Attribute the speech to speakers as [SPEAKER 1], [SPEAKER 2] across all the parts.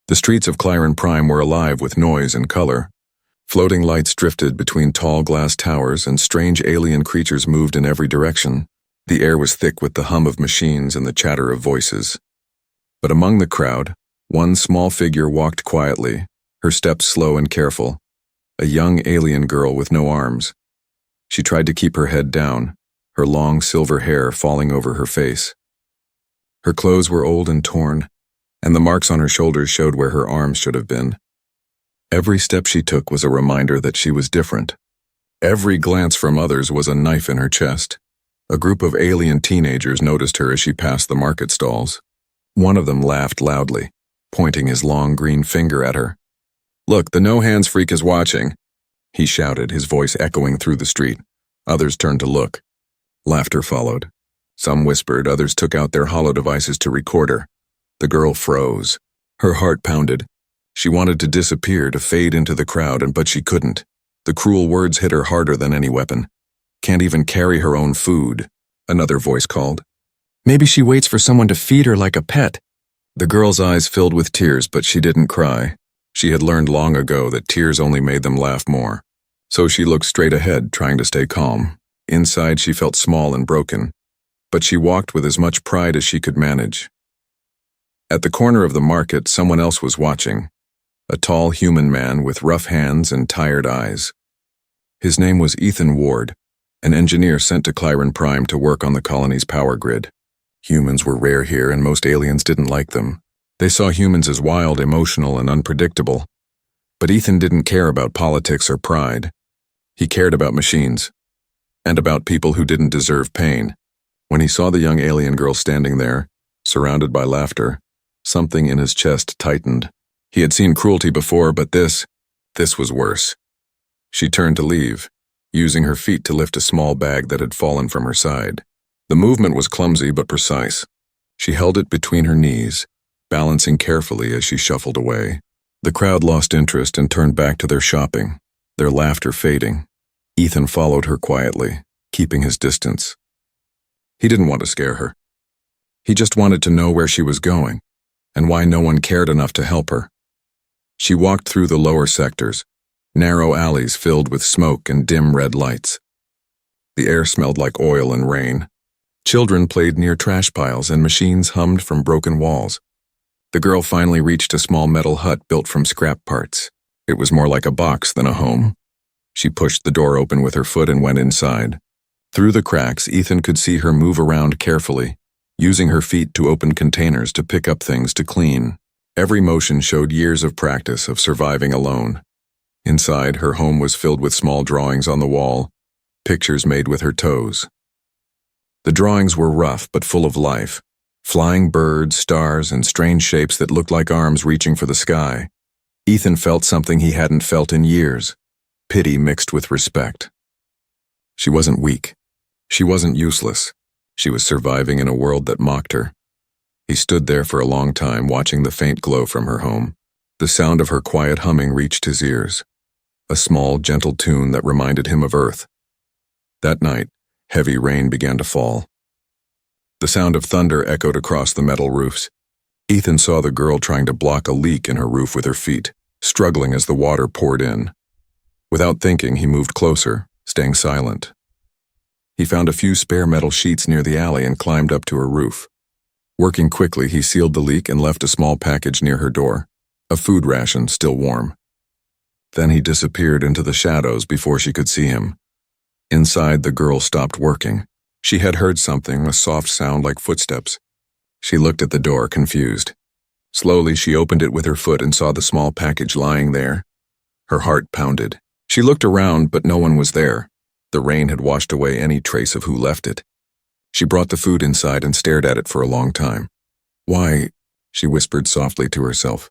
[SPEAKER 1] The streets of Clyron Prime were alive with noise and color. Floating lights drifted between tall glass towers, and strange alien creatures moved in every direction. The air was thick with the hum of machines and the chatter of voices. But among the crowd, one small figure walked quietly, her steps slow and careful. A young alien girl with no arms. She tried to keep her head down, her long silver hair falling over her face. Her clothes were old and torn, and the marks on her shoulders showed where her arms should have been. Every step she took was a reminder that she was different. Every glance from others was a knife in her chest. A group of alien teenagers noticed her as she passed the market stalls. One of them laughed loudly, pointing his long green finger at her. "Look, the no-hands freak is watching," he shouted, his voice echoing through the street. Others turned to look. Laughter followed. Some whispered, others took out their hollow devices to record her. The girl froze. Her heart pounded. She wanted to disappear, to fade into the crowd, but she couldn't. The cruel words hit her harder than any weapon. "Can't even carry her own food," another voice called. "Maybe she waits for someone to feed her like a pet." The girl's eyes filled with tears, but she didn't cry. She had learned long ago that tears only made them laugh more. So she looked straight ahead, trying to stay calm. Inside, she felt small and broken, but she walked with as much pride as she could manage. At the corner of the market, someone else was watching. A tall human man with rough hands and tired eyes. His name was Ethan Ward, an engineer sent to Clyron Prime to work on the colony's power grid. Humans were rare here, and most aliens didn't like them. They saw humans as wild, emotional, and unpredictable. But Ethan didn't care about politics or pride. He cared about machines, and about people who didn't deserve pain. When he saw the young alien girl standing there, surrounded by laughter, something in his chest tightened. He had seen cruelty before, but this was worse. She turned to leave, using her feet to lift a small bag that had fallen from her side. The movement was clumsy but precise. She held it between her knees, balancing carefully as she shuffled away. The crowd lost interest and turned back to their shopping, their laughter fading. Ethan followed her quietly, keeping his distance. He didn't want to scare her. He just wanted to know where she was going, and why no one cared enough to help her. She walked through the lower sectors, narrow alleys filled with smoke and dim red lights. The air smelled like oil and rain. Children played near trash piles, and machines hummed from broken walls. The girl finally reached a small metal hut built from scrap parts. It was more like a box than a home. She pushed the door open with her foot and went inside. Through the cracks, Ethan could see her move around carefully, using her feet to open containers to pick up things to clean. Every motion showed years of practice of surviving alone. Inside, her home was filled with small drawings on the wall, pictures made with her toes. The drawings were rough but full of life. Flying birds, stars, and strange shapes that looked like arms reaching for the sky. Ethan felt something he hadn't felt in years, pity mixed with respect. She wasn't weak. She wasn't useless. She was surviving in a world that mocked her. He stood there for a long time, watching the faint glow from her home. The sound of her quiet humming reached his ears, a small, gentle tune that reminded him of Earth. That night, heavy rain began to fall. The sound of thunder echoed across the metal roofs. Ethan saw the girl trying to block a leak in her roof with her feet, struggling as the water poured in. Without thinking, he moved closer, staying silent. He found a few spare metal sheets near the alley and climbed up to her roof. Working quickly, he sealed the leak and left a small package near her door, a food ration still warm. Then he disappeared into the shadows before she could see him. Inside, the girl stopped working. She had heard something, a soft sound like footsteps. She looked at the door, confused. Slowly, she opened it with her foot and saw the small package lying there. Her heart pounded. She looked around, but no one was there. The rain had washed away any trace of who left it. She brought the food inside and stared at it for a long time. "Why?" she whispered softly to herself.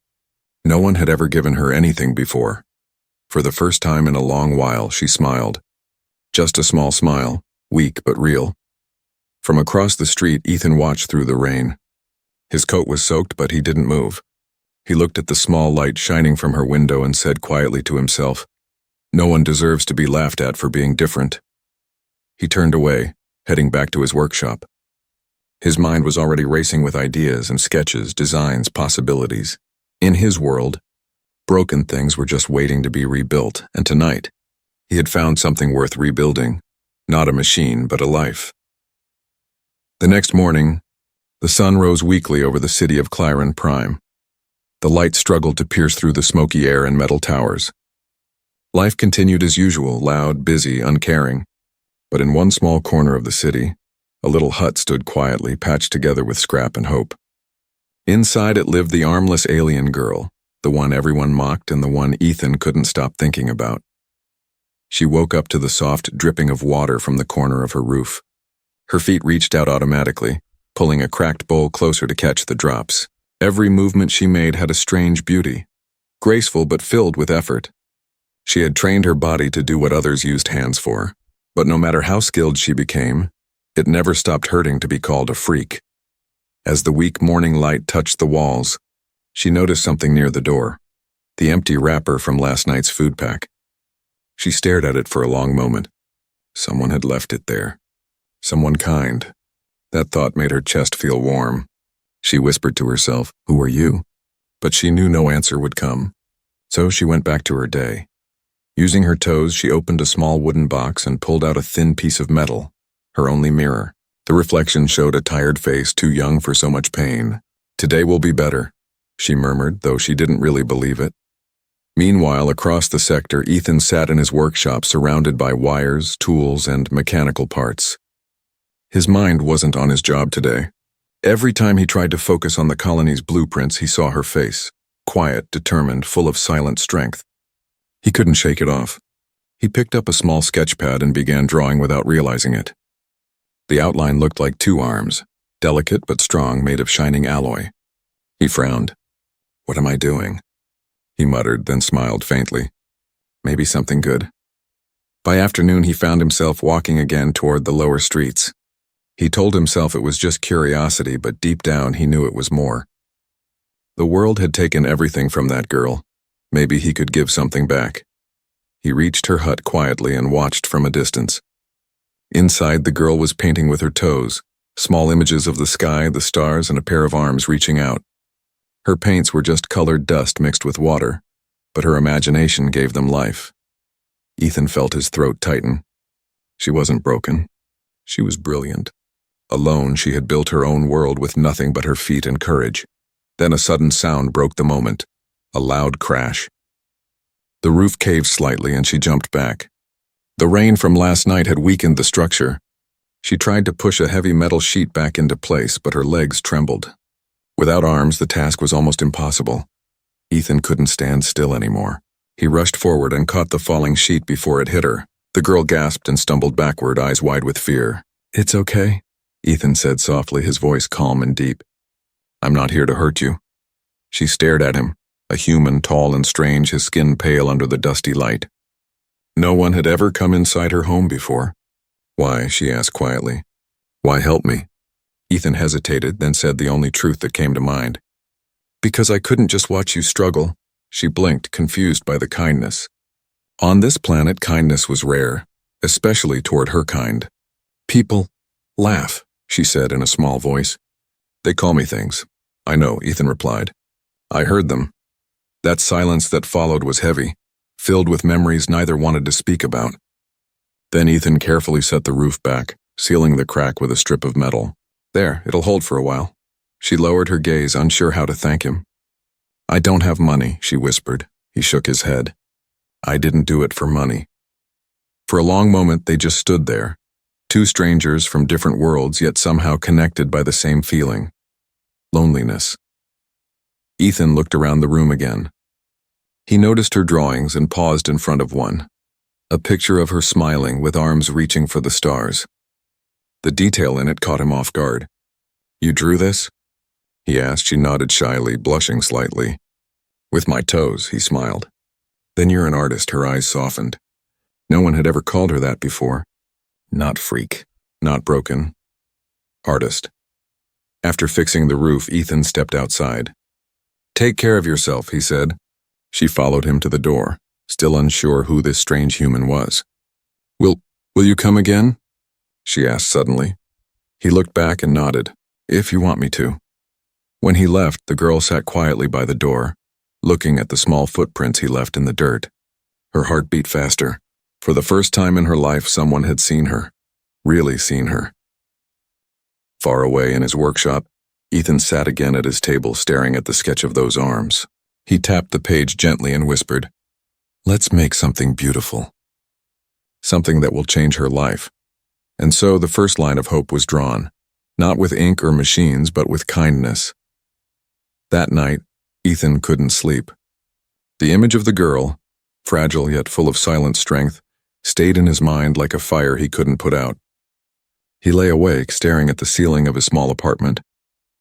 [SPEAKER 1] No one had ever given her anything before. For the first time in a long while, she smiled. Just a small smile, weak but real. From across the street, Ethan watched through the rain. His coat was soaked, but he didn't move. He looked at the small light shining from her window and said quietly to himself, "No one deserves to be laughed at for being different." He turned away, heading back to his workshop. His mind was already racing with ideas and sketches, designs, possibilities. In his world, broken things were just waiting to be rebuilt, and tonight, he had found something worth rebuilding, not a machine, but a life. The next morning, the sun rose weakly over the city of Clyron Prime. The light struggled to pierce through the smoky air and metal towers. Life continued as usual, loud, busy, uncaring. But in one small corner of the city, a little hut stood quietly, patched together with scrap and hope. Inside it lived the armless alien girl, the one everyone mocked and the one Ethan couldn't stop thinking about. She woke up to the soft dripping of water from the corner of her roof. Her feet reached out automatically, pulling a cracked bowl closer to catch the drops. Every movement she made had a strange beauty, graceful but filled with effort. She had trained her body to do what others used hands for, but no matter how skilled she became, it never stopped hurting to be called a freak. As the weak morning light touched the walls, she noticed something near the door, the empty wrapper from last night's food pack. She stared at it for a long moment. Someone had left it there. Someone kind. That thought made her chest feel warm. She whispered to herself, "Who are you?" But she knew no answer would come. So she went back to her day. Using her toes, she opened a small wooden box and pulled out a thin piece of metal, her only mirror. The reflection showed a tired face too young for so much pain. "Today will be better," she murmured, though she didn't really believe it. Meanwhile, across the sector, Ethan sat in his workshop surrounded by wires, tools, and mechanical parts. His mind wasn't on his job today. Every time he tried to focus on the colony's blueprints, he saw her face, quiet, determined, full of silent strength. He couldn't shake it off. He picked up a small sketch pad and began drawing without realizing it. The outline looked like two arms, delicate but strong, made of shining alloy. He frowned. "What am I doing?" he muttered, then smiled faintly. "Maybe something good." By afternoon, he found himself walking again toward the lower streets. He told himself it was just curiosity, but deep down he knew it was more. The world had taken everything from that girl. Maybe he could give something back. He reached her hut quietly and watched from a distance. Inside, the girl was painting with her toes, small images of the sky, the stars, and a pair of arms reaching out. Her paints were just colored dust mixed with water, but her imagination gave them life. Ethan felt his throat tighten. She wasn't broken. She was brilliant. Alone, she had built her own world with nothing but her feet and courage. Then a sudden sound broke the moment, a loud crash. The roof caved slightly and she jumped back. The rain from last night had weakened the structure. She tried to push a heavy metal sheet back into place, but her legs trembled. Without arms, the task was almost impossible. Ethan couldn't stand still anymore. He rushed forward and caught the falling sheet before it hit her. The girl gasped and stumbled backward, eyes wide with fear. "It's okay," Ethan said softly, his voice calm and deep. "I'm not here to hurt you." She stared at him, a human, tall and strange, his skin pale under the dusty light. No one had ever come inside her home before. "Why?" she asked quietly. "Why help me?" Ethan hesitated, then said the only truth that came to mind. "Because I couldn't just watch you struggle." She blinked, confused by the kindness. On this planet, kindness was rare, especially toward her kind. "People laugh," she said in a small voice. "They call me things." "I know," Ethan replied. "I heard them." That silence that followed was heavy, filled with memories neither wanted to speak about. Then Ethan carefully set the roof back, sealing the crack with a strip of metal. "There, it'll hold for a while." She lowered her gaze, unsure how to thank him. "I don't have money," she whispered. He shook his head. "I didn't do it for money." For a long moment they just stood there, two strangers from different worlds, yet somehow connected by the same feeling. Loneliness. Ethan looked around the room again. He noticed her drawings and paused in front of one. A picture of her smiling with arms reaching for the stars. The detail in it caught him off guard. "You drew this?" he asked. She nodded shyly, blushing slightly. "With my toes," he smiled. "Then you're an artist," her eyes softened. No one had ever called her that before. Not freak, not broken. Artist. After fixing the roof, Ethan stepped outside. "Take care of yourself," he said. She followed him to the door, still unsure who this strange human was. Will you come again?" she asked suddenly. He looked back and nodded. "If you want me to." When he left, the girl sat quietly by the door, looking at the small footprints he left in the dirt. Her heart beat faster. For the first time in her life, someone had seen her. Really seen her. Far away in his workshop, Ethan sat again at his table staring at the sketch of those arms. He tapped the page gently and whispered, "Let's make something beautiful. Something that will change her life." And so the first line of hope was drawn, not with ink or machines, but with kindness. That night, Ethan couldn't sleep. The image of the girl, fragile yet full of silent strength, stayed in his mind like a fire he couldn't put out. He lay awake, staring at the ceiling of his small apartment,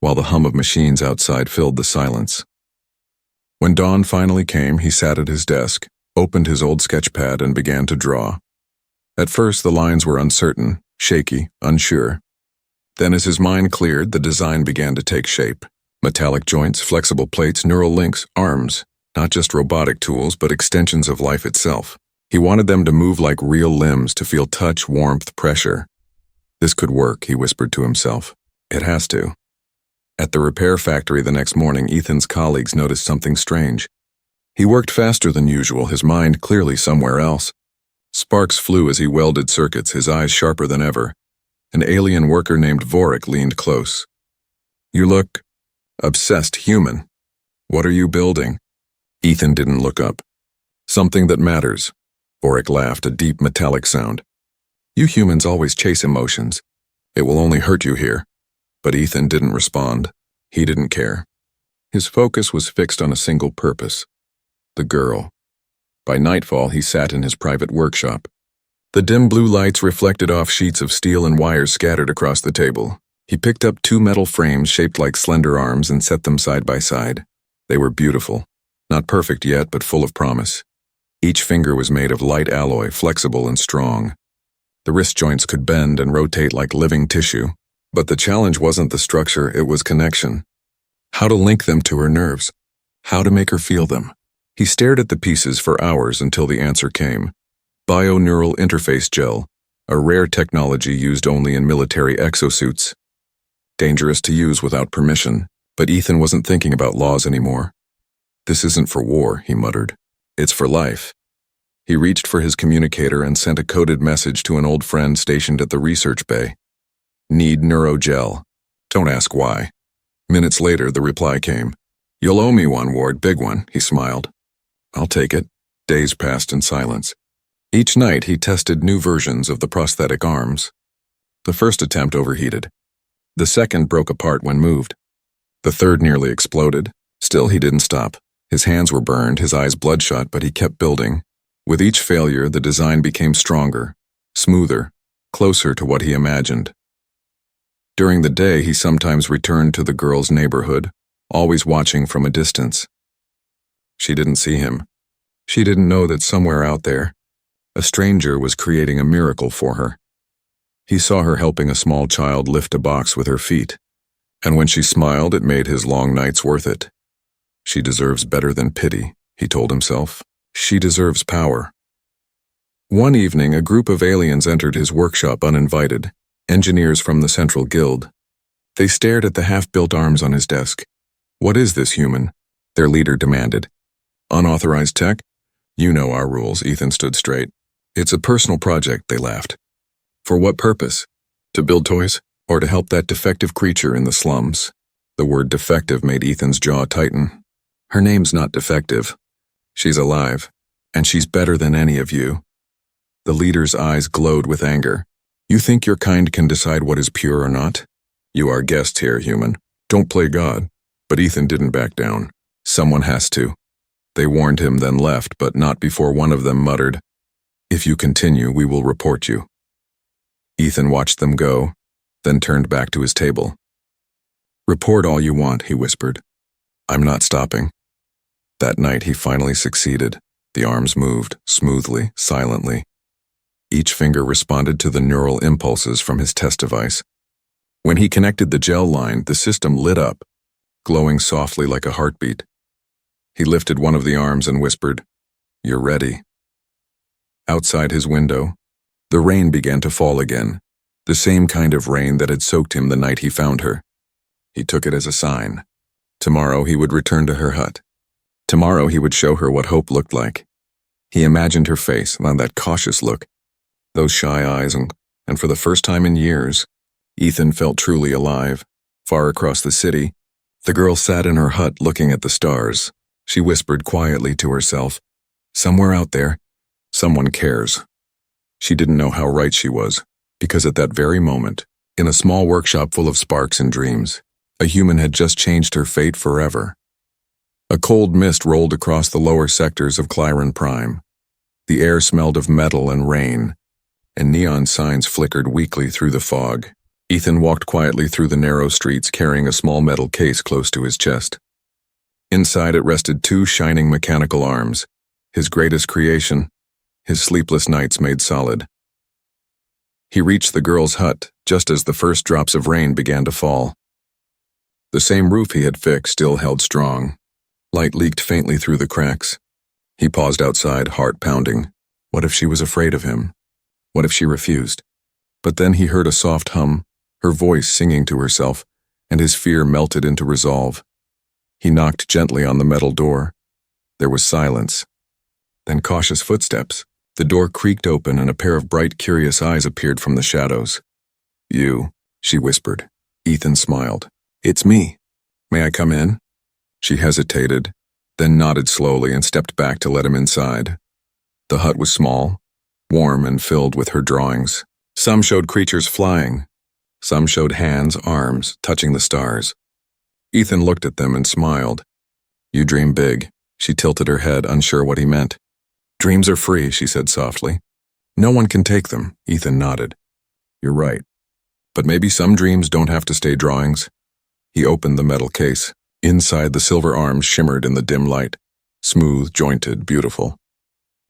[SPEAKER 1] while the hum of machines outside filled the silence. When dawn finally came, he sat at his desk, opened his old sketchpad, and began to draw. At first, the lines were uncertain, shaky, unsure. Then as his mind cleared, the design began to take shape. Metallic joints, flexible plates, neural links, arms, not just robotic tools, but extensions of life itself. He wanted them to move like real limbs, to feel touch, warmth, pressure. This could work, he whispered to himself. It has to. At the repair factory the next morning, Ethan's colleagues noticed something strange. He worked faster than usual, his mind clearly somewhere else. Sparks flew as he welded circuits, his eyes sharper than ever. An alien worker named Vorik leaned close. "You look obsessed human. What are you building?" Ethan didn't look up. "Something that matters." Vorik laughed, a deep metallic sound. "You humans always chase emotions. It will only hurt you here." But Ethan didn't respond. He didn't care. His focus was fixed on a single purpose: the girl. By nightfall, he sat in his private workshop. The dim blue lights reflected off sheets of steel and wires scattered across the table. He picked up 2 metal frames shaped like slender arms and set them side by side. They were beautiful. Not perfect yet, but full of promise. Each finger was made of light alloy, flexible and strong. The wrist joints could bend and rotate like living tissue. But the challenge wasn't the structure, it was connection. How to link them to her nerves. How to make her feel them. He stared at the pieces for hours until the answer came. Bioneural interface gel, a rare technology used only in military exosuits. Dangerous to use without permission, but Ethan wasn't thinking about laws anymore. "This isn't for war," he muttered. "It's for life." He reached for his communicator and sent a coded message to an old friend stationed at the research bay. "Need neurogel. Don't ask why." Minutes later, the reply came. "You'll owe me one, Ward, big one," he smiled. "I'll take it." Days passed in silence. Each night, he tested new versions of the prosthetic arms. The first attempt overheated. The second broke apart when moved. The third nearly exploded. Still, he didn't stop. His hands were burned, his eyes bloodshot, but he kept building. With each failure, the design became stronger, smoother, closer to what he imagined. During the day, he sometimes returned to the girl's neighborhood, always watching from a distance. She didn't see him. She didn't know that somewhere out there, a stranger was creating a miracle for her. He saw her helping a small child lift a box with her feet, and when she smiled, it made his long nights worth it. She deserves better than pity, he told himself. She deserves power. One evening, a group of aliens entered his workshop uninvited, engineers from the Central Guild. They stared at the half-built arms on his desk. "What is this, human?" their leader demanded. "Unauthorized tech? You know our rules," Ethan stood straight. "It's a personal project," they laughed. "For what purpose? To build toys? Or to help that defective creature in the slums?" The word defective made Ethan's jaw tighten. "Her name's not defective. She's alive, and she's better than any of you." The leader's eyes glowed with anger. "You think your kind can decide what is pure or not? You are guests here, human. Don't play God." But Ethan didn't back down. "Someone has to." They warned him, then left, but not before one of them muttered, "If you continue, we will report you." Ethan watched them go, then turned back to his table. "Report all you want," he whispered. "I'm not stopping." That night he finally succeeded. The arms moved, smoothly, silently. Each finger responded to the neural impulses from his test device. When he connected the gel line, the system lit up, glowing softly like a heartbeat. He lifted one of the arms and whispered, "You're ready." Outside his window, the rain began to fall again, the same kind of rain that had soaked him the night he found her. He took it as a sign. Tomorrow he would return to her hut. Tomorrow he would show her what hope looked like. He imagined her face, on that cautious look, those shy eyes, and for the first time in years, Ethan felt truly alive. Far across the city, the girl sat in her hut looking at the stars. She whispered quietly to herself, "Somewhere out there, someone cares." She didn't know how right she was, because at that very moment, in a small workshop full of sparks and dreams, a human had just changed her fate forever. A cold mist rolled across the lower sectors of Clyron Prime. The air smelled of metal and rain, and neon signs flickered weakly through the fog. Ethan walked quietly through the narrow streets carrying a small metal case close to his chest. Inside it rested two shining mechanical arms, his greatest creation, his sleepless nights made solid. He reached the girl's hut just as the first drops of rain began to fall. The same roof he had fixed still held strong. Light leaked faintly through the cracks. He paused outside, heart pounding. What if she was afraid of him? What if she refused? But then he heard a soft hum, her voice singing to herself, and his fear melted into resolve. He knocked gently on the metal door. There was silence. Then cautious footsteps. The door creaked open and a pair of bright, curious eyes appeared from the shadows. "You," she whispered. Ethan smiled. "It's me. May I come in?" She hesitated, then nodded slowly and stepped back to let him inside. The hut was small, warm and filled with her drawings. Some showed creatures flying. Some showed hands, arms, touching the stars. Ethan looked at them and smiled. "You dream big." She tilted her head, unsure what he meant. "Dreams are free," she said softly. "No one can take them." Ethan nodded. "You're right. But maybe some dreams don't have to stay drawings." He opened the metal case. Inside, the silver arms shimmered in the dim light. Smooth, jointed, beautiful.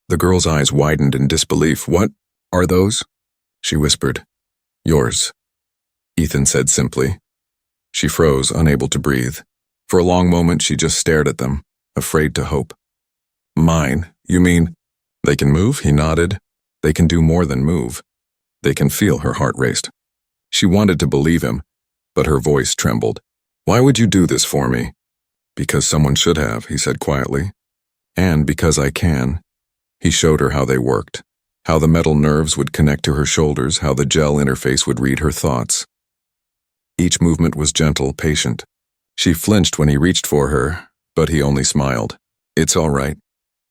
[SPEAKER 1] The girl's eyes widened in disbelief. "What are those?" she whispered. "Yours," Ethan said simply. She froze, unable to breathe. For a long moment, she just stared at them, afraid to hope. "Mine? You mean they can move?" He nodded. "They can do more than move. They can feel." Her heart raced. She wanted to believe him, but her voice trembled. "Why would you do this for me?" "Because someone should have," he said quietly. "And because I can." He showed her how they worked, how the metal nerves would connect to her shoulders, how the gel interface would read her thoughts. Each movement was gentle, patient. She flinched when he reached for her, but he only smiled. "It's all right.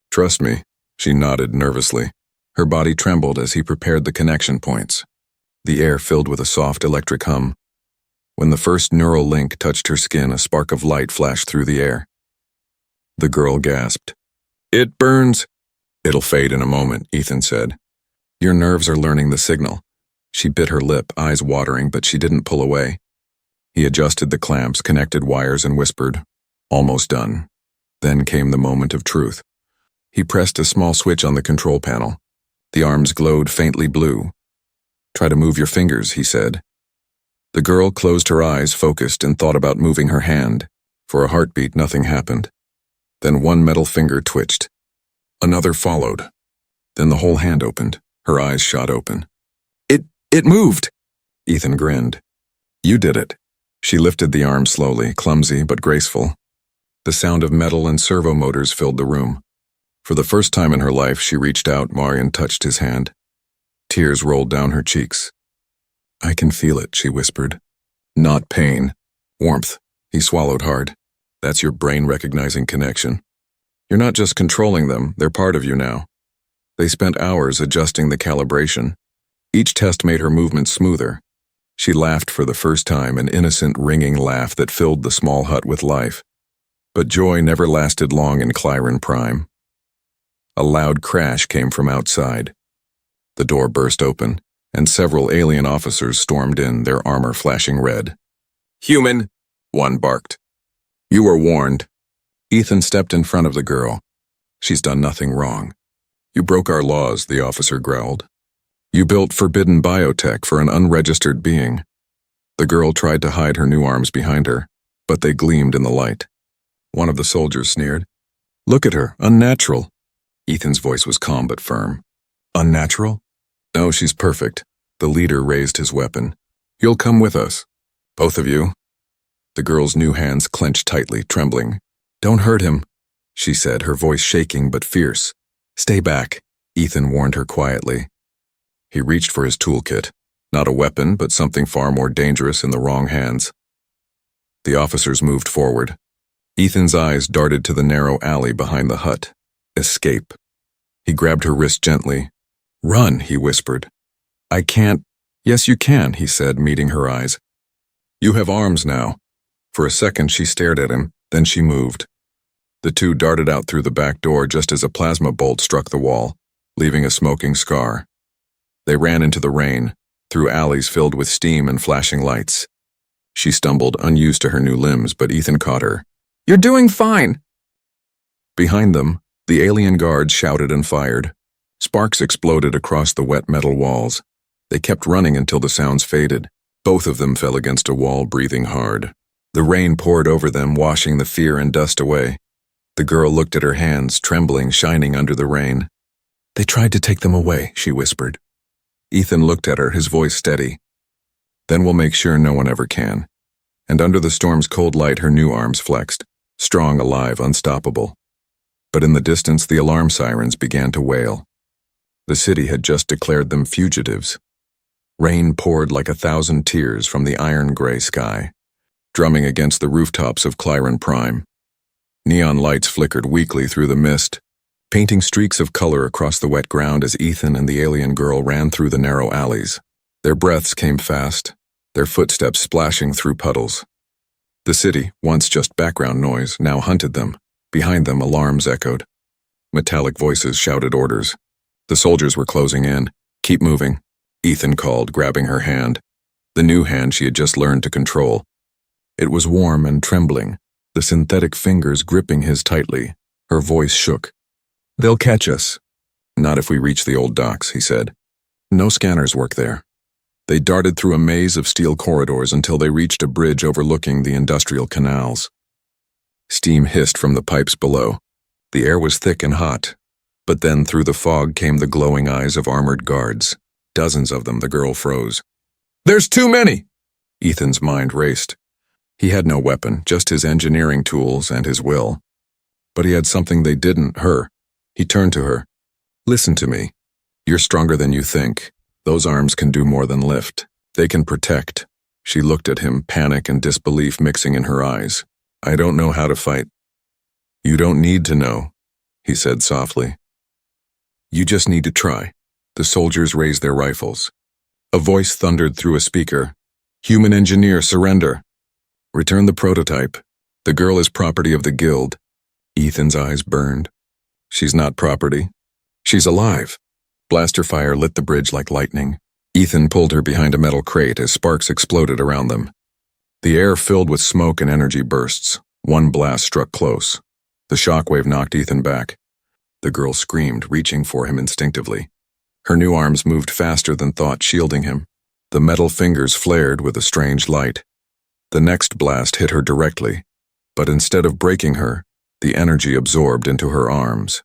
[SPEAKER 1] Trust me." She nodded nervously. Her body trembled as he prepared the connection points. The air filled with a soft electric hum. When the first neural link touched her skin, a spark of light flashed through the air. The girl gasped. "It burns." "It'll fade in a moment," Ethan said. "Your nerves are learning the signal." She bit her lip, eyes watering, but she didn't pull away. He adjusted the clamps, connected wires, and whispered, "Almost done." Then came the moment of truth. He pressed a small switch on the control panel. The arms glowed faintly blue. "Try to move your fingers," he said. The girl closed her eyes, focused, and thought about moving her hand. For a heartbeat, nothing happened. Then one metal finger twitched. Another followed. Then the whole hand opened. Her eyes shot open. It moved!" Ethan grinned. "You did it." She lifted the arm slowly, clumsy but graceful. The sound of metal and servo motors filled the room. For the first time in her life, she reached out. Marian touched his hand. Tears rolled down her cheeks. "I can feel it," she whispered. "Not pain. Warmth." He swallowed hard. "That's your brain recognizing connection. You're not just controlling them, they're part of you now." They spent hours adjusting the calibration. Each test made her movement smoother. She laughed for the first time, an innocent, ringing laugh that filled the small hut with life. But joy never lasted long in Clyron Prime. A loud crash came from outside. The door burst open, and several alien officers stormed in, their armor flashing red. "Human!" one barked. "You were warned." Ethan stepped in front of the girl. "She's done nothing wrong." "You broke our laws," the officer growled. "You built forbidden biotech for an unregistered being." The girl tried to hide her new arms behind her, but they gleamed in the light. One of the soldiers sneered. "Look at her, unnatural." Ethan's voice was calm but firm. "Unnatural? No, she's perfect." The leader raised his weapon. "You'll come with us. Both of you." The girl's new hands clenched tightly, trembling. "Don't hurt him." she said, her voice shaking but fierce. Stay back, Ethan warned her quietly. He reached for his toolkit. Not a weapon, but something far more dangerous in the wrong hands. The officers moved forward. Ethan's eyes darted to the narrow alley behind the hut. Escape. He grabbed her wrist gently. Run, he whispered. I can't. Yes, you can, he said, meeting her eyes. You have arms now. For a second she stared at him, then she moved. The two darted out through the back door just as a plasma bolt struck the wall, leaving a smoking scar. They ran into the rain, through alleys filled with steam and flashing lights. She stumbled, unused to her new limbs, but Ethan caught her. You're doing fine! Behind them, the alien guards shouted and fired. Sparks exploded across the wet metal walls. They kept running until the sounds faded. Both of them fell against a wall, breathing hard. The rain poured over them, washing the fear and dust away. The girl looked at her hands, trembling, shining under the rain. They tried to take them away, she whispered. Ethan looked at her, his voice steady. Then we'll make sure no one ever can. And under the storm's cold light, her new arms flexed, strong, alive, unstoppable. But in the distance, the alarm sirens began to wail. The city had just declared them fugitives. Rain poured like 1,000 tears from the iron-gray sky, drumming against the rooftops of Clyron Prime. Neon lights flickered weakly through the mist, painting streaks of color across the wet ground as Ethan and the alien girl ran through the narrow alleys. Their breaths came fast, their footsteps splashing through puddles. The city, once just background noise, now hunted them. Behind them, alarms echoed. Metallic voices shouted orders. The soldiers were closing in. Keep moving, Ethan called, grabbing her hand. The new hand she had just learned to control. It was warm and trembling, the synthetic fingers gripping his tightly. Her voice shook. They'll catch us. Not if we reach the old docks, he said. No scanners work there. They darted through a maze of steel corridors until they reached a bridge overlooking the industrial canals. Steam hissed from the pipes below. The air was thick and hot. But then through the fog came the glowing eyes of armored guards. Dozens of them, the girl froze. There's too many! Ethan's mind raced. He had no weapon, just his engineering tools and his will. But he had something they didn't, her. He turned to her. Listen to me. You're stronger than you think. Those arms can do more than lift. They can protect. She looked at him, panic and disbelief mixing in her eyes. I don't know how to fight. You don't need to know, he said softly. You just need to try. The soldiers raised their rifles. A voice thundered through a speaker. Human engineer, surrender. Return the prototype. The girl is property of the guild. Ethan's eyes burned. She's not property. She's alive. Blaster fire lit the bridge like lightning. Ethan pulled her behind a metal crate as sparks exploded around them. The air filled with smoke and energy bursts. One blast struck close. The shockwave knocked Ethan back. The girl screamed, reaching for him instinctively. Her new arms moved faster than thought, shielding him. The metal fingers flared with a strange light. The next blast hit her directly, but instead of breaking her, the energy absorbed into her arms.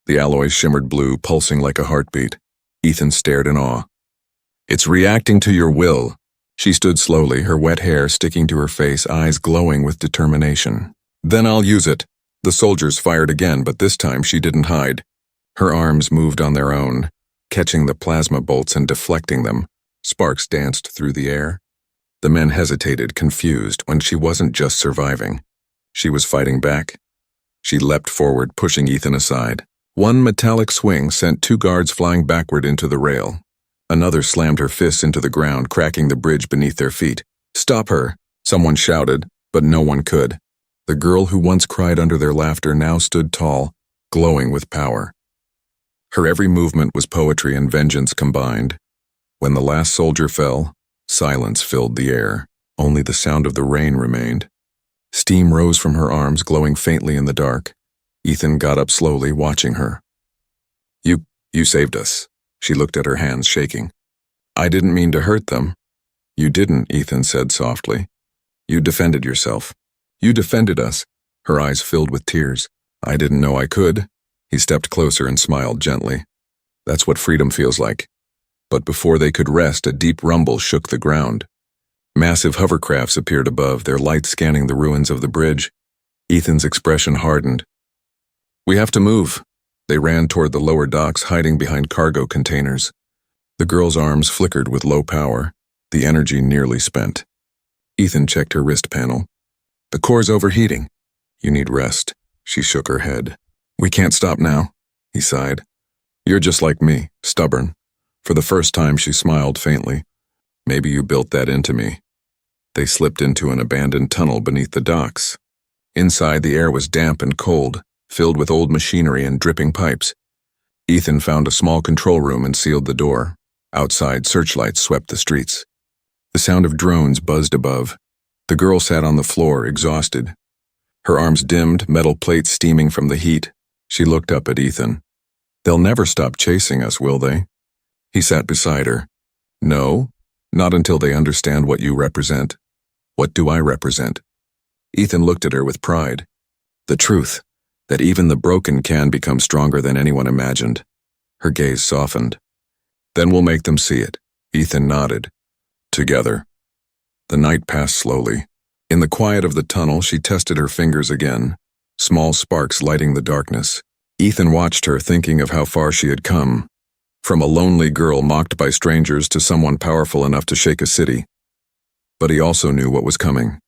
[SPEAKER 1] The alloys shimmered blue, pulsing like a heartbeat. Ethan stared in awe. It's reacting to your will. She stood slowly, her wet hair sticking to her face, eyes glowing with determination. Then I'll use it. The soldiers fired again, but this time she didn't hide. Her arms moved on their own, catching the plasma bolts and deflecting them. Sparks danced through the air. The men hesitated, confused, when she wasn't just surviving. She was fighting back. She leapt forward, pushing Ethan aside. One metallic swing sent two guards flying backward into the rail. Another slammed her fists into the ground, cracking the bridge beneath their feet. Stop her, someone shouted, but no one could. The girl who once cried under their laughter now stood tall, glowing with power. Her every movement was poetry and vengeance combined. When the last soldier fell, silence filled the air. Only the sound of the rain remained. Steam rose from her arms, glowing faintly in the dark. Ethan got up slowly, watching her. You saved us. She looked at her hands, shaking. I didn't mean to hurt them. You didn't, Ethan said softly. You defended yourself. You defended us. Her eyes filled with tears. I didn't know I could. He stepped closer and smiled gently. That's what freedom feels like. But before they could rest, a deep rumble shook the ground. Massive hovercrafts appeared above, their lights scanning the ruins of the bridge. Ethan's expression hardened. We have to move. They ran toward the lower docks, hiding behind cargo containers. The girl's arms flickered with low power, the energy nearly spent. Ethan checked her wrist panel. The core's overheating. You need rest. She shook her head. We can't stop now, he sighed. You're just like me, stubborn. For the first time, she smiled faintly. Maybe you built that into me. They slipped into an abandoned tunnel beneath the docks. Inside, the air was damp and cold, filled with old machinery and dripping pipes. Ethan found a small control room and sealed the door. Outside, searchlights swept the streets. The sound of drones buzzed above. The girl sat on the floor, exhausted. Her arms dimmed, metal plates steaming from the heat. She looked up at Ethan. They'll never stop chasing us, will they? He sat beside her. No, not until they understand what you represent. What do I represent? Ethan looked at her with pride. The truth, that even the broken can become stronger than anyone imagined. Her gaze softened. Then we'll make them see it. Ethan nodded. Together. The night passed slowly. In the quiet of the tunnel, she tested her fingers again, small sparks lighting the darkness. Ethan watched her, thinking of how far she had come. From a lonely girl mocked by strangers to someone powerful enough to shake a city. But he also knew what was coming.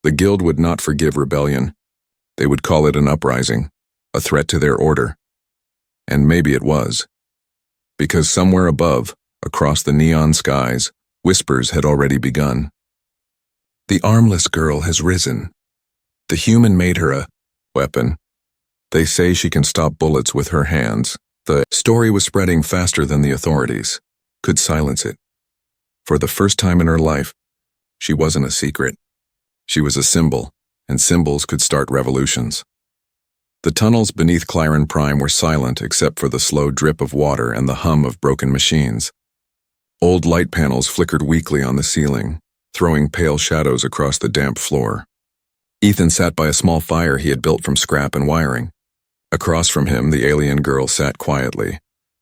[SPEAKER 1] The guild would not forgive rebellion. They would call it an uprising, a threat to their order. And maybe it was. Because somewhere above, across the neon skies, whispers had already begun. The armless girl has risen. The human made her a weapon. They say she can stop bullets with her hands. The story was spreading faster than the authorities could silence it. For the first time in her life, she wasn't a secret. She was a symbol, and symbols could start revolutions. The tunnels beneath Clyron Prime were silent except for the slow drip of water and the hum of broken machines. Old light panels flickered weakly on the ceiling, throwing pale shadows across the damp floor. Ethan sat by a small fire he had built from scrap and wiring. Across from him, the alien girl sat quietly,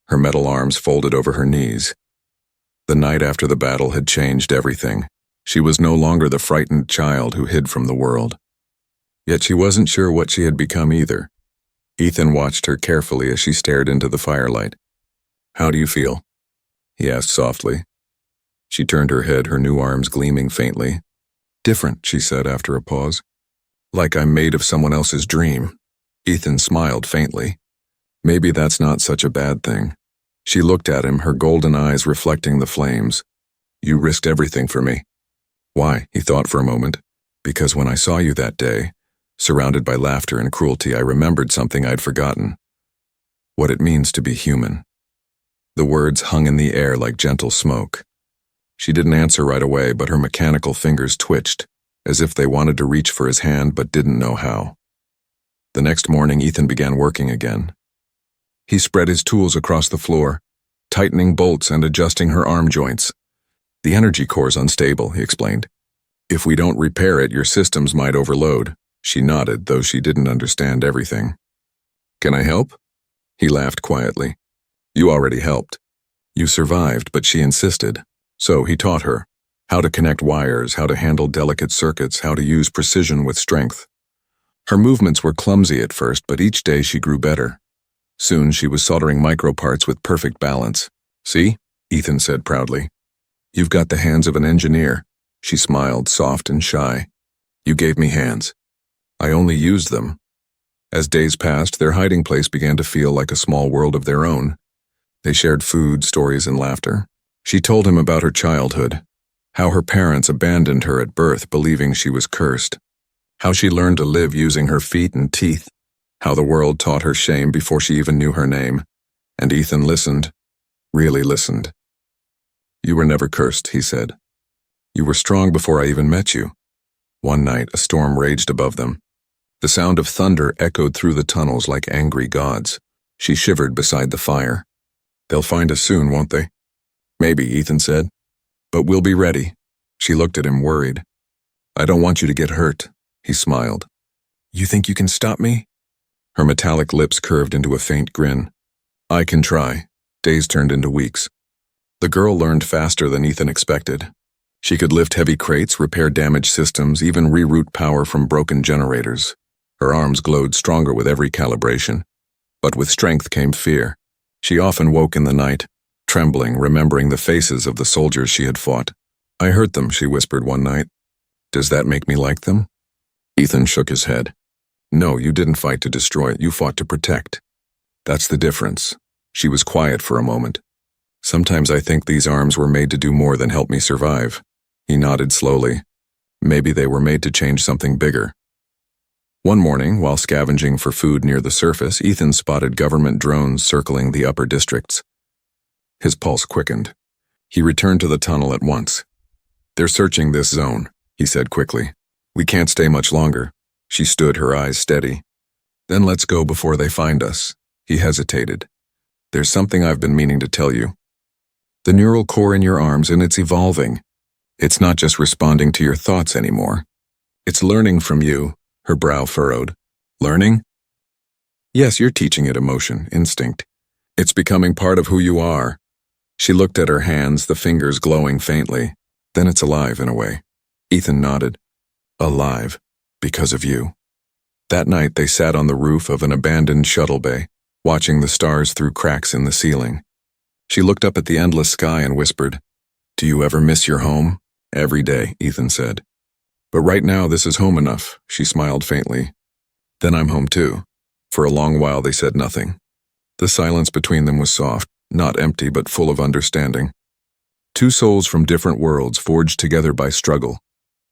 [SPEAKER 1] her metal arms folded over her knees. The night after the battle had changed everything. She was no longer the frightened child who hid from the world. Yet she wasn't sure what she had become either. Ethan watched her carefully as she stared into the firelight. How do you feel? He asked softly. She turned her head, her new arms gleaming faintly. Different, she said after a pause. Like I'm made of someone else's dream. Ethan smiled faintly. Maybe that's not such a bad thing. She looked at him, her golden eyes reflecting the flames. You risked everything for me. Why? He thought for a moment. Because when I saw you that day, surrounded by laughter and cruelty, I remembered something I'd forgotten. What it means to be human. The words hung in the air like gentle smoke. She didn't answer right away, but her mechanical fingers twitched, as if they wanted to reach for his hand but didn't know how. The next morning, Ethan began working again. He spread his tools across the floor, tightening bolts and adjusting her arm joints. The energy core's unstable, he explained. If we don't repair it, your systems might overload. She nodded, though she didn't understand everything. Can I help? He laughed quietly. You already helped. You survived, but she insisted. So he taught her how to connect wires, how to handle delicate circuits, how to use precision with strength. Her movements were clumsy at first, but each day she grew better. Soon she was soldering microparts with perfect balance. See? Ethan said proudly. You've got the hands of an engineer. She smiled, soft and shy. You gave me hands. I only used them. As days passed, their hiding place began to feel like a small world of their own. They shared food, stories, and laughter. She told him about her childhood, how her parents abandoned her at birth believing she was cursed, how she learned to live using her feet and teeth, how the world taught her shame before she even knew her name. And Ethan listened, really listened. You were never cursed, he said. You were strong before I even met you. One night, a storm raged above them. The sound of thunder echoed through the tunnels like angry gods. She shivered beside the fire. They'll find us soon, won't they? Maybe, Ethan said. But we'll be ready. She looked at him, worried. I don't want you to get hurt, he smiled. You think you can stop me? Her metallic lips curved into a faint grin. I can try. Days turned into weeks. The girl learned faster than Ethan expected. She could lift heavy crates, repair damaged systems, even reroute power from broken generators. Her arms glowed stronger with every calibration. But with strength came fear. She often woke in the night, trembling, remembering the faces of the soldiers she had fought. "I hurt them," she whispered one night. "Does that make me like them?" Ethan shook his head. "No, you didn't fight to destroy it, you fought to protect." "That's the difference." She was quiet for a moment. "Sometimes I think these arms were made to do more than help me survive." He nodded slowly. Maybe they were made to change something bigger. One morning, while scavenging for food near the surface, Ethan spotted government drones circling the upper districts. His pulse quickened. He returned to the tunnel at once. "They're searching this zone," he said quickly. "We can't stay much longer." She stood, her eyes steady. "Then let's go before they find us." He hesitated. "There's something I've been meaning to tell you. The neural core in your arms, and it's evolving. It's not just responding to your thoughts anymore. It's learning from you." Her brow furrowed. "Learning?" "Yes, you're teaching it emotion, instinct. It's becoming part of who you are." She looked at her hands, the fingers glowing faintly. "Then it's alive in a way." Ethan nodded. "Alive, because of you." That night they sat on the roof of an abandoned shuttle bay, watching the stars through cracks in the ceiling. She looked up at the endless sky and whispered, "Do you ever miss your home?" "Every day," Ethan said. "But right now this is home enough," she smiled faintly. "Then I'm home too." For a long while they said nothing. The silence between them was soft, not empty but full of understanding. Two souls from different worlds forged together by struggle,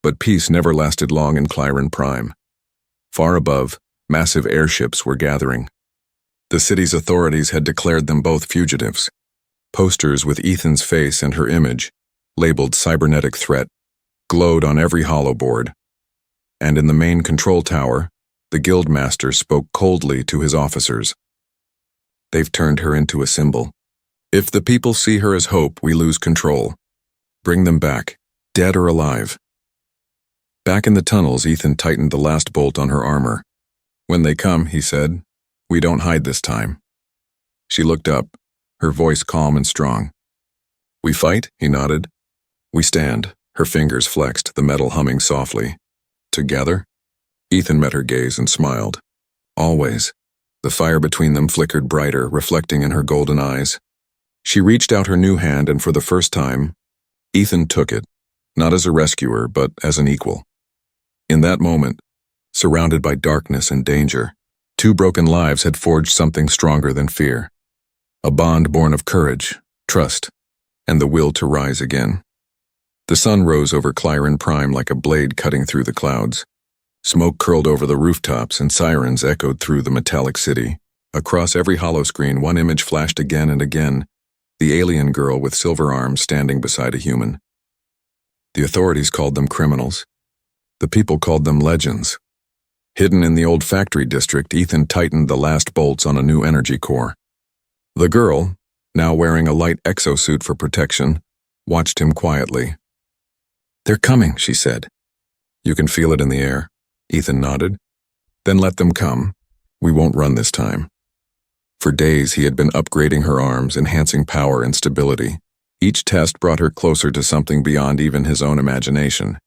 [SPEAKER 1] but peace never lasted long in Clyron Prime. Far above, massive airships were gathering. The city's authorities had declared them both fugitives. Posters with Ethan's face and her image, labeled cybernetic threat, glowed on every holoboard. And in the main control tower, the guildmaster spoke coldly to his officers. "They've turned her into a symbol. If the people see her as hope, we lose control. Bring them back, dead or alive." Back in the tunnels, Ethan tightened the last bolt on her armor. "When they come," he said, "we don't hide this time." She looked up, her voice calm and strong. "We fight?" he nodded. "We stand." Her fingers flexed, the metal humming softly. "Together?" Ethan met her gaze and smiled. "Always." The fire between them flickered brighter, reflecting in her golden eyes. She reached out her new hand, and for the first time, Ethan took it, not as a rescuer, but as an equal. In that moment, surrounded by darkness and danger, two broken lives had forged something stronger than fear. A bond born of courage, trust, and the will to rise again. The sun rose over Clyron Prime like a blade cutting through the clouds. Smoke curled over the rooftops and sirens echoed through the metallic city. Across every holoscreen, one image flashed again and again, the alien girl with silver arms standing beside a human. The authorities called them criminals. The people called them legends. Hidden in the old factory district, Ethan tightened the last bolts on a new energy core. The girl, now wearing a light exosuit for protection, watched him quietly. "They're coming," she said. "You can feel it in the air." Ethan nodded. "Then let them come. We won't run this time." For days he had been upgrading her arms, enhancing power and stability. Each test brought her closer to something beyond even his own imagination.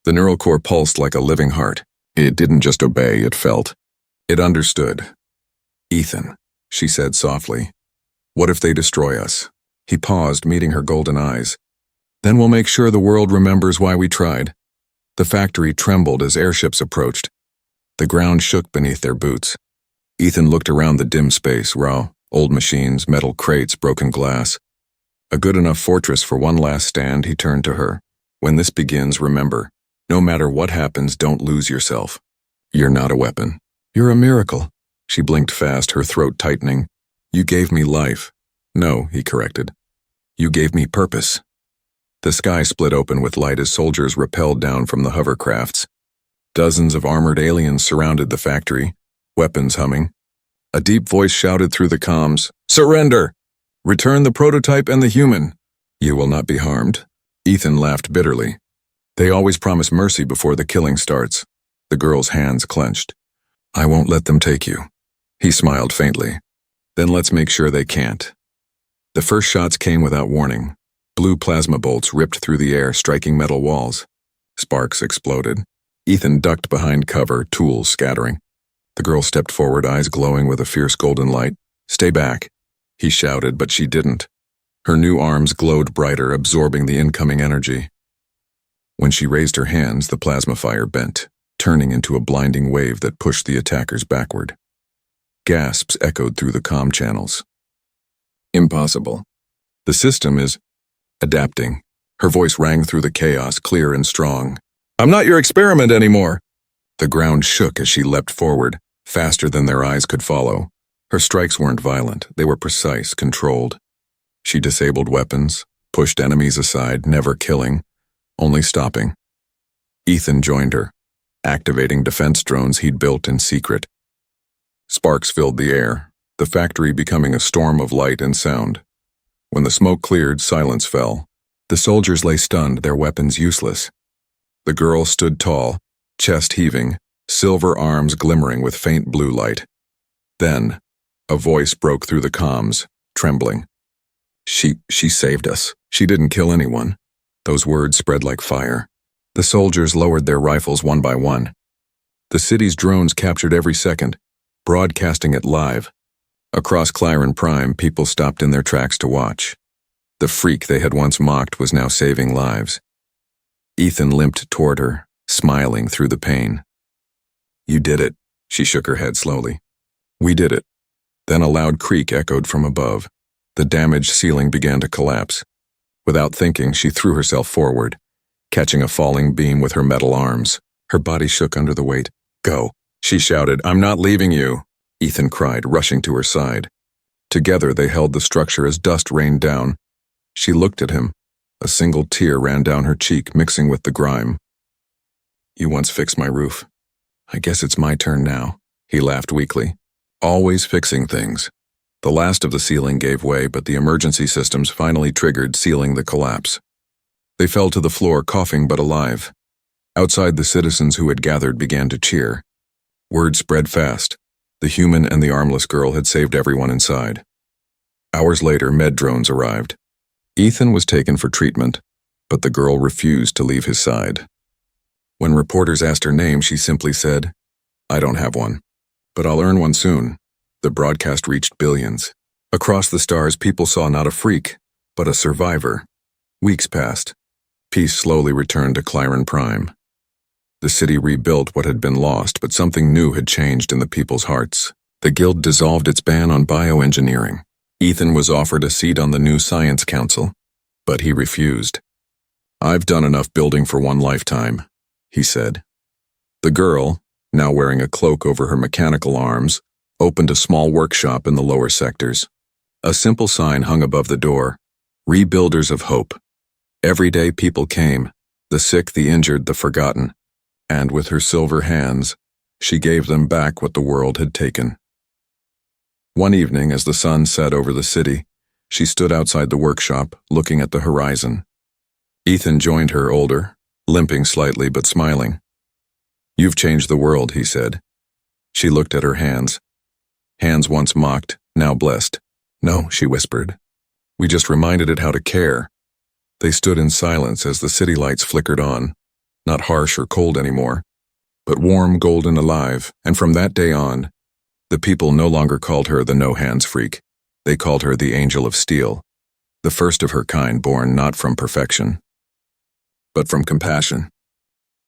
[SPEAKER 1] The neural core pulsed like a living heart. It didn't just obey, it felt. It understood. "Ethan," she said softly, "what if they destroy us?" He paused, meeting her golden eyes. "Then we'll make sure the world remembers why we tried." The factory trembled as airships approached. The ground shook beneath their boots. Ethan looked around the dim space, raw, old machines, metal crates, broken glass. A good enough fortress for one last stand, he turned to her. "When this begins, remember, no matter what happens, don't lose yourself. You're not a weapon. You're a miracle." She blinked fast, her throat tightening. "You gave me life." "No," he corrected. "You gave me purpose." The sky split open with light as soldiers rappelled down from the hovercrafts. Dozens of armored aliens surrounded the factory, weapons humming. A deep voice shouted through the comms, "Surrender! Return the prototype and the human. You will not be harmed." Ethan laughed bitterly. "They always promise mercy before the killing starts." The girl's hands clenched. "I won't let them take you." He smiled faintly. "Then let's make sure they can't." The first shots came without warning. Blue plasma bolts ripped through the air, striking metal walls. Sparks exploded. Ethan ducked behind cover, tools scattering. The girl stepped forward, eyes glowing with a fierce golden light. "Stay back," he shouted, but she didn't. Her new arms glowed brighter, absorbing the incoming energy. When she raised her hands, the plasma fire bent, turning into a blinding wave that pushed the attackers backward. Gasps echoed through the comm channels. "Impossible. The system is adapting." Her voice rang through the chaos, clear and strong. "I'm not your experiment anymore." The ground shook as she leapt forward, faster than their eyes could follow. Her strikes weren't violent, they were precise, controlled. She disabled weapons, pushed enemies aside, never killing, only stopping. Ethan joined her, activating defense drones he'd built in secret. Sparks filled the air, the factory becoming a storm of light and sound. When the smoke cleared, silence fell. The soldiers lay stunned, their weapons useless. The girl stood tall, chest heaving, silver arms glimmering with faint blue light. Then, a voice broke through the comms, trembling. She saved us. She didn't kill anyone." Those words spread like fire. The soldiers lowered their rifles one by one. The city's drones captured every second, broadcasting it live. Across Claren Prime, people stopped in their tracks to watch. The freak they had once mocked was now saving lives. Ethan limped toward her, smiling through the pain. "You did it," she shook her head slowly. "We did it." Then a loud creak echoed from above. The damaged ceiling began to collapse. Without thinking, she threw herself forward, catching a falling beam with her metal arms. Her body shook under the weight. "Go," she shouted. "I'm not leaving you," Ethan cried, rushing to her side. Together they held the structure as dust rained down. She looked at him. A single tear ran down her cheek, mixing with the grime. "You once fixed my roof. I guess it's my turn now," he laughed weakly. "Always fixing things." The last of the ceiling gave way, but the emergency systems finally triggered, sealing the collapse. They fell to the floor, coughing but alive. Outside, the citizens who had gathered began to cheer. Word spread fast. The human and the armless girl had saved everyone inside. Hours later, med drones arrived. Ethan was taken for treatment, but the girl refused to leave his side. When reporters asked her name, she simply said, "I don't have one, but I'll earn one soon." The broadcast reached billions. Across the stars, people saw not a freak, but a survivor. Weeks passed. Peace slowly returned to Claren Prime. The city rebuilt what had been lost, but something new had changed in the people's hearts. The guild dissolved its ban on bioengineering. Ethan was offered a seat on the new science council, but he refused. "I've done enough building for one lifetime," he said. The girl, now wearing a cloak over her mechanical arms, opened a small workshop in the lower sectors. A simple sign hung above the door, "Rebuilders of Hope." Every day people came, the sick, the injured, the forgotten, and with her silver hands, she gave them back what the world had taken. One evening, as the sun set over the city, she stood outside the workshop, looking at the horizon. Ethan joined her, older, limping slightly but smiling. "You've changed the world," he said. She looked at her hands. Hands once mocked, now blessed. "No," she whispered. "We just reminded it how to care." They stood in silence as the city lights flickered on, not harsh or cold anymore, but warm, golden, alive, and from that day on, the people no longer called her the no-hands freak. They called her the Angel of Steel, the first of her kind born not from perfection, but from compassion.